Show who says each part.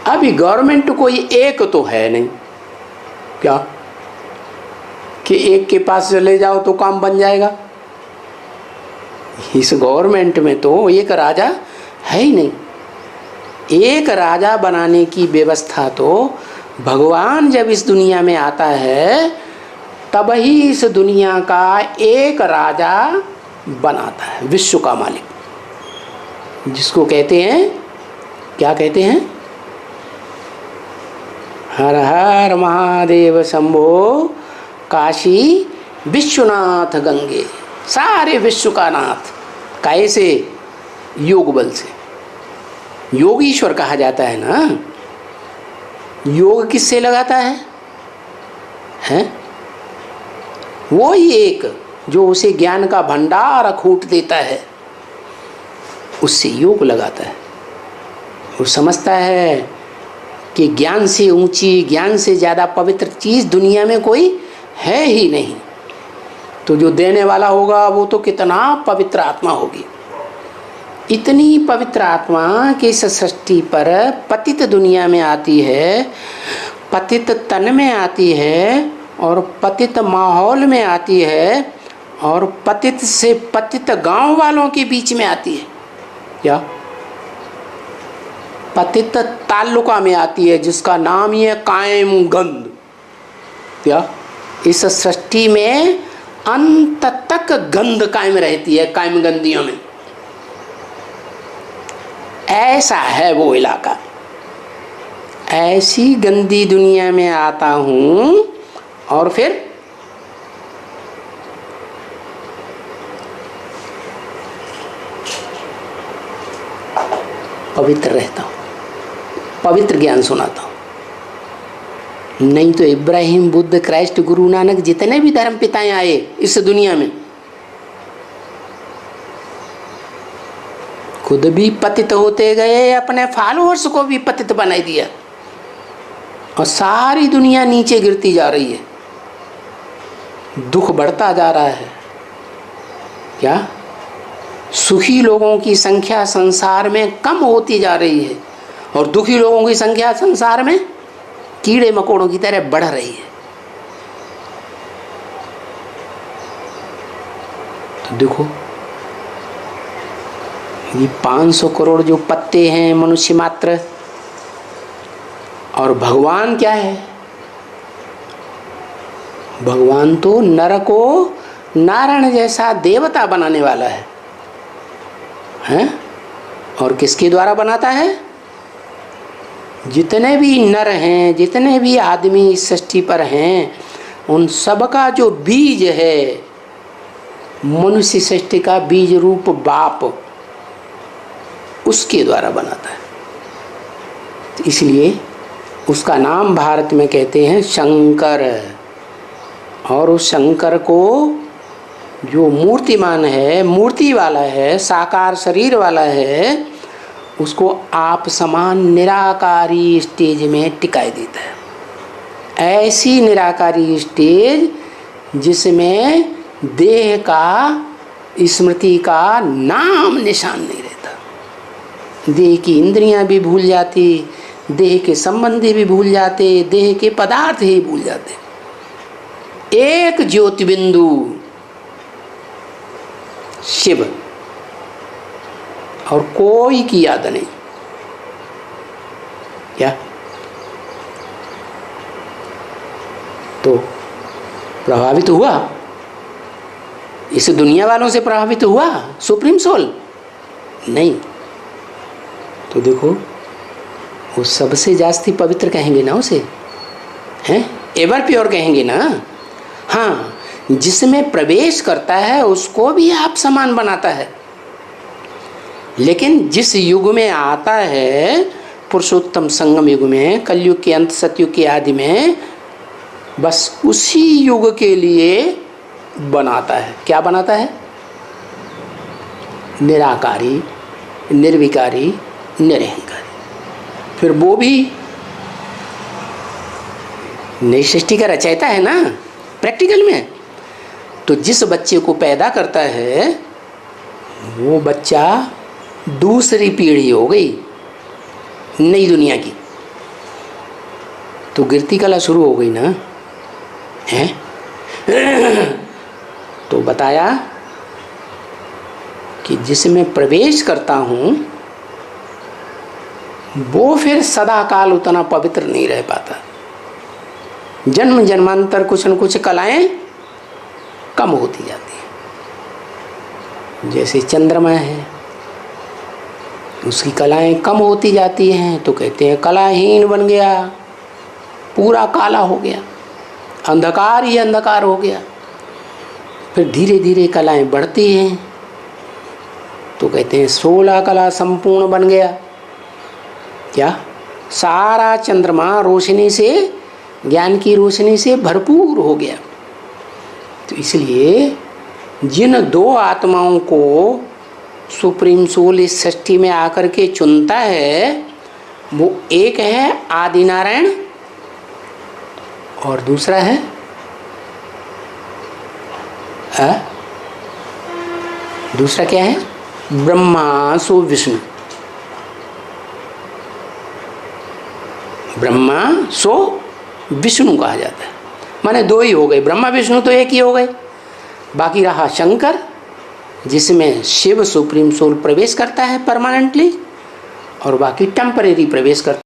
Speaker 1: अभी गवर्नमेंट कोई एक तो है नहीं, क्या कि एक के पास चले जाओ तो काम बन जाएगा। इस गवर्नमेंट में तो एक राजा है ही नहीं। एक राजा बनाने की व्यवस्था तो भगवान जब इस दुनिया में आता है तब ही इस दुनिया का एक राजा बनाता है, विश्व का मालिक, जिसको कहते हैं, क्या कहते हैं, हर हर महादेव शंभो काशी विश्वनाथ गंगे, सारे विश्व का नाथ। कैसे? योग बल से। योग ईश्वर कहा जाता है ना। योग किससे लगाता है? हैं? वो ही एक जो उसे ज्ञान का भंडार अखूट देता है, उससे योग लगाता है। वो समझता है कि ज्ञान से ऊंची, ज्ञान से ज़्यादा पवित्र चीज़ दुनिया में कोई है ही नहीं। तो जो देने वाला होगा वो तो कितना पवित्र आत्मा होगी। इतनी पवित्र आत्मा कि इस सृष्टि पर पतित दुनिया में आती है, पतित तन में आती है और पतित माहौल में आती है और पतित से पतित गांव वालों के बीच में आती है, क्या पतित ताल्लुका में आती है, जिसका नाम ही है कायम गंध। क्या इस सृष्टि में अंत तक गंध कायम रहती है, कायम गंधियों में। ऐसा है वो इलाका। ऐसी गंदी दुनिया में आता हूं और फिर पवित्र रहता हूं, पवित्र ज्ञान सुनाता हूं। नहीं तो इब्राहिम, बुद्ध, क्राइस्ट, गुरु नानक, जितने भी धर्म पिताएं आए इस दुनिया में, खुद भी पतित होते गए, अपने फॉलोअर्स को भी पतित बना दिया और सारी दुनिया नीचे गिरती जा रही है। दुख बढ़ता जा रहा है। क्या सुखी लोगों की संख्या संसार में कम होती जा रही है और दुखी लोगों की संख्या संसार में कीड़े मकोड़ों की तरह बढ़ रही है। तो देखो, ये 500 करोड़ जो पत्ते हैं मनुष्य मात्र, और भगवान क्या है? भगवान तो नर को नारायण जैसा देवता बनाने वाला है, हैं? और किसके द्वारा बनाता है? जितने भी नर हैं, जितने भी आदमी इस सृष्टि पर हैं, उन सबका जो बीज है, मनुष्य सृष्टि का बीज रूप बाप, उसके द्वारा बनाता है। तो इसलिए उसका नाम भारत में कहते हैं शंकर। और उस शंकर को जो मूर्तिमान है, मूर्ति वाला है, साकार शरीर वाला है, उसको आप समान निराकारी स्टेज में टिकाए देता है। ऐसी निराकारी स्टेज जिसमें देह का, स्मृति का नाम निशान नहीं रहता। देह की इंद्रियां भी भूल जाती, देह के संबंधी भी भूल जाते, देह के पदार्थ ही भूल जाते। एक ज्योतिबिंदु शिव और कोई की याद नहीं। क्या तो प्रभावित हुआ? इस दुनिया वालों से प्रभावित हुआ सुप्रीम सोल? नहीं। तो देखो, वो सबसे जास्ती पवित्र कहेंगे ना उसे, हैं? एवर प्योर कहेंगे ना। हाँ, जिसमें प्रवेश करता है उसको भी आप समान बनाता है। लेकिन जिस युग में आता है, पुरुषोत्तम संगम युग में, कलयुग के अंत, सतयुग के आदि में, बस उसी युग के लिए बनाता है। क्या बनाता है? निराकारी, निर्विकारी, निरहंकारी। फिर वो भी नई सृष्टि का रचयिता है ना प्रैक्टिकल में। तो जिस बच्चे को पैदा करता है वो बच्चा दूसरी पीढ़ी हो गई नई दुनिया की। तो गिरती कला शुरू हो गई ना है। तो बताया कि जिसमें प्रवेश करता हूं वो फिर सदा काल उतना पवित्र नहीं रह पाता। जन्म जन्मांतर कुछ न कुछ कलाएं कम होती जाती हैं। जैसे चंद्रमा है, उसकी कलाएं कम होती जाती हैं तो कहते हैं कलाहीन बन गया, पूरा काला हो गया, अंधकार ही अंधकार हो गया। फिर धीरे धीरे कलाएं बढ़ती हैं तो कहते हैं 16 कला संपूर्ण बन गया। क्या? सारा चंद्रमा रोशनी से, ज्ञान की रोशनी से भरपूर हो गया। तो इसलिए जिन दो आत्माओं को सुप्रीम सोल इस सृष्टि में आकर के चुनता है, वो एक है आदि नारायण और दूसरा है दूसरा क्या है? ब्रह्मा सो विष्णु। ब्रह्मा सो विष्णु कहा जाता है। माने दो ही हो गए, ब्रह्मा विष्णु तो एक ही हो गए। बाकी रहा शंकर, जिसमें शिव सुप्रीम सोल प्रवेश करता है परमानेंटली, और बाकी टेम्परेरी प्रवेश करता है।